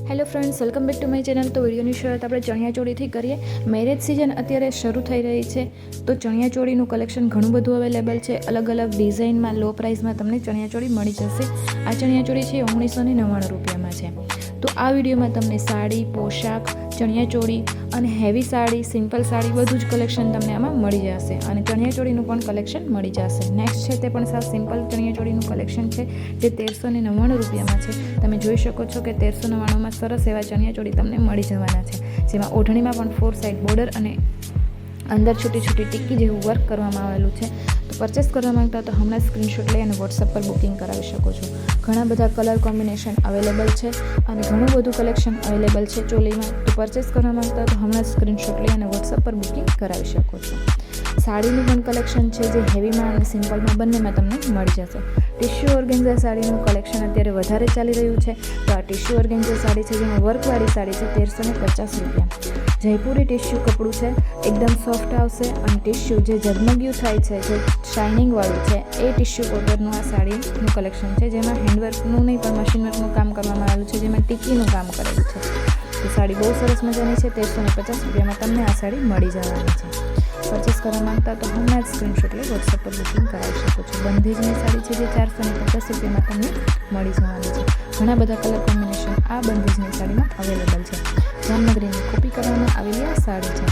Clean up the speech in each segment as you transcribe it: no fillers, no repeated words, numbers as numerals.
Hello friends, welcome back to my channel. તો વિડીયોની શરૂઆત આપણે ચણિયાચોળીથી કરીએ. મેરેજ સિઝન અત્યારે શરૂ થઈ રહી છે, તો ચણિયાચોળીનું કલેક્શન ઘણું બધું અવેલેબલ છે. અલગ અલગ ડિઝાઇનમાં લો પ્રાઇસમાં તમને ચણિયાચોળી મળી જશે. આ ચણિયાચોળી છે 1999 રૂપિયામાં છે. તો આ વિડીયોમાં તમને સાડી, પોશાક, ચણિયાચોળી અને હેવી સાડી, સિમ્પલ સાડી બધું જ કલેક્શન તમને આમાં મળી જશે. અને ચણિયાચોળીનું પણ કલેક્શન મળી જશે. નેક્સ્ટ છે તે પણ સાવ સિમ્પલ ચણિયાચોળીનું કલેક્શન છે, જે 1399 રૂપિયામાં છે. તમે જોઈ શકો છો કે 1399માં સરસ એવા ચણિયાચોળી તમને મળી જવાના છે, જેમાં ઓઢણીમાં પણ 4 સાઇડ બોર્ડર અને અંદર છોટી છોટી ટીકી જેવું વર્ક કરવામાં આવેલું છે. તો પરચેસ કરવા માંગતા તો હમણાં સ્ક્રીનશોટ લઈ અને વોટ્સઅપ પર બુકિંગ કરાવી શકો છો. ઘણા બધા કલર કોમ્બિનેશન અવેલેબલ છે અને ઘણું બધું કલેક્શન અવેલેબલ છે ચોલીમાં. તો પરચેસ કરવા માંગતા તો હમણાં સ્ક્રીનશોટ લઈ અને વોટ્સઅપ પર બુકિંગ કરાવી શકો છો. સાડીનું પણ કલેક્શન છે, જે હેવીમાં અને સિમ્પલમાં બંનેમાં તમને મળી જશે. ટિશ્યુ ઓર્ગેન્ઝા સાડીનું કલેક્શન અત્યારે વધારે ચાલી રહ્યું છે. તો આ ટિશ્યુ ઓર્ગેન્ઝા સાડી છે, જેમાં વર્કવાળી સાડી છે 1350 રૂપિયા. જયપુરી ટિશ્યુ કપડું છે, એકદમ સોફ્ટ આવશે અને ટિશ્યુ જે ઝગમગ્યું થાય છે, જે શાઇનિંગવાળું છે, એ ટિશ્યુ પાવડરનું આ સાડીનું કલેક્શન છે, જેમાં હેન્ડવર્કનું નહીં પણ મશીન વર્કનું કામ કરવામાં આવેલું છે, જેમાં ટીકીનું કામ કરેલું છે. તો સાડી બહુ સરસ મજાની છે. 1350 રૂપિયામાં તમને આ સાડી મળી જવાની છે. પરચેસ કરવા માંગતા તો હમણાં જ સ્ક્રીનશોટ લઈ વોટ્સઅપ પર બુકિંગ કરાવી શકો છો. બંધેજની સાડી છે, જે 450 રૂપિયામાં તમને મળી જવાની છે. ઘણા બધા કલર કોમ્બિનેશન આ બંધેજની સાડીમાં અવેલેબલ છે. જામનગરીની કોપી કરવામાં આવેલી આ સાડી છે.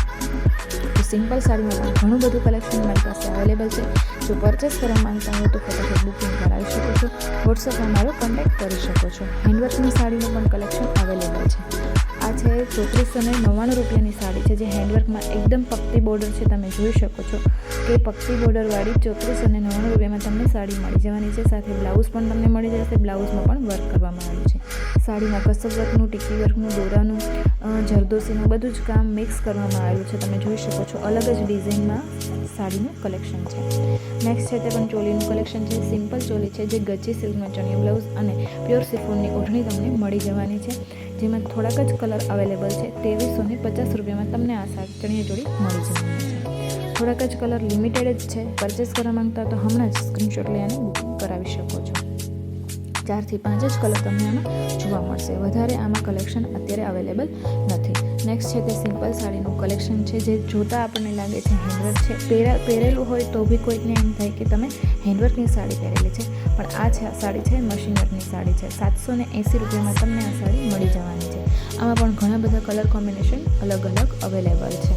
તો સિમ્પલ સાડીમાં પણ ઘણું બધું કલેક્શન મારી પાસે અવેલેબલ છે. જો પરચેસ કરવા માંગતા હો તો ફટાફટ બુકિંગ કરાવી શકો છો. વોટ્સઅપમાં મારો કોન્ટેક્ટ કરી શકો છો. હેન્ડવર્કની સાડીનું પણ કલેક્શન અવેલેબલ છે. આ છે 3499 રૂપિયાની સાડી છે, જે હેન્ડવર્કમાં એકદમ પક્કી બોર્ડર છે. તમે જોઈ શકો છો કે પક્કી બોર્ડરવાળી 3499 રૂપિયામાં તમને સાડી મળી જવાની છે. સાથે બ્લાઉઝ પણ તમને મળી જશે. બ્લાઉઝમાં પણ વર્ક કરવામાં આવ્યું છે. સાડીમાં કસબ વર્કનું, ટીકી વર્કનું, દોરાનું, જરદોસીનું બધું જ કામ મિક્સ કરવામાં આવેલું છે. તમે જોઈ શકો છો અલગ જ ડિઝાઇનમાં સાડીનું કલેક્શન છે. નેક્સ્ટ છે તે પણ ચોલીનું કલેક્શન છે. સિમ્પલ ચોલી છે, જે ગચ્ચી સિલ્કમાં ચણિયા બ્લાઉઝ અને પ્યોર સિફોનની ઓઢણી તમને મળી જવાની છે, જેમાં થોડાક જ કલર અવેલેબલ છે. 2350 રૂપિયામાં તમને આ સાડી ચણિયાચોળી મળી જવાની છે. થોડાક જ કલર લિમિટેડ જ છે. પરચેસ કરવા માંગતા તો હમણાં જ સ્ક્રીનશોટ લઈ અને બુકિંગ કરાવી શકો છો. 4 થી 5 જ કલર તમને આમાં જોવા મળશે. વધારે આમાં કલેક્શન અત્યારે અવેલેબલ નથી. નેક્સ્ટ છે તે સિમ્પલ સાડીનું કલેક્શન છે, જે જોતાં આપણને લાગે છે હેન્ડવર્ક છે. પહેરેલું હોય તો બી કોઈકને એમ થાય કે તમે હેન્ડવર્કની સાડી પહેરેલી છે, પણ આ છે સાડી છે મશીન વર્કની સાડી છે. 780 રૂપિયામાં તમને આ સાડી મળી જવાની છે. આમાં પણ ઘણા બધા કલર કોમ્બિનેશન અલગ અલગ અવેલેબલ છે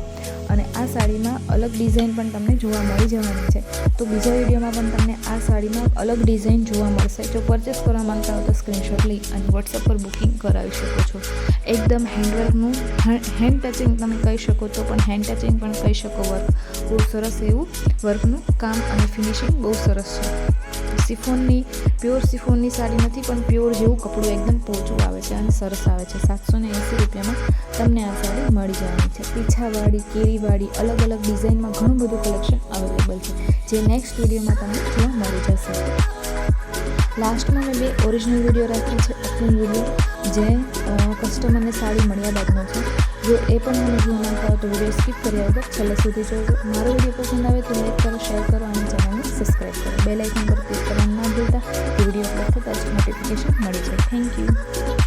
અને આ સાડીમાં અલગ ડિઝાઇન પણ તમને જોવા મળી જવાની છે. તો બીજા વિડીયોમાં પણ તમને આ સાડીમાં અલગ ડિઝાઇન જોવા મળશે. જો પરચેસ કરવા માંગતા હો તો સ્ક્રીનશોટ લઈ અને વોટ્સઅપ પર બુકિંગ કરાવી શકો છો. એકદમ હેન્ડવર્કનું, હેન્ડ ટચિંગ તમે કહી શકો તો પણ હેન્ડ ટચિંગ પણ કહી શકો. વર્ક બહુ સરસ એવું વર્કનું કામ અને ફિનિશિંગ બહુ સરસ છે. સિફોનની, પ્યોર સિફોનની સાડી નથી, પણ પ્યોર જેવું કપડું એકદમ પોચું આવે છે અને સરસ આવે છે. 780 રૂપિયામાં તમને આ સાડી મળી જવાની છે. પીછાવાળી, કેરીવાળી, અલગ અલગ ડિઝાઇનમાં ઘણું બધું કલેક્શન અવેલેબલ છે, જે નેક્સ્ટ વિડીયોમાં તમને જોવા મળી જશે. લાસ્ટમાં મેં 2 ઓરિજિનલ વિડીયો રાખ્યા છે, ઓપનિંગ વિડીયો, જે કસ્ટમરને સાડી મળ્યા બાદનો છે. જો એ પણ મને જોવા માંગતા હોય તો વિડીયો સ્કીપ કર્યા વગર છેલ્લે સુધી જોજો. મારો વિડીયો પસંદ આવે તો લાઈક કરો, શેર કરો અને ચેનલને સબસ્ક્રાઈબ કરો. બેલ આઇકન પર ક્લિક કરવાનું ના ભૂલતા, કે વિડીયો અપલોડ થતાં જ નોટિફિકેશન મળી જાય. Thank you.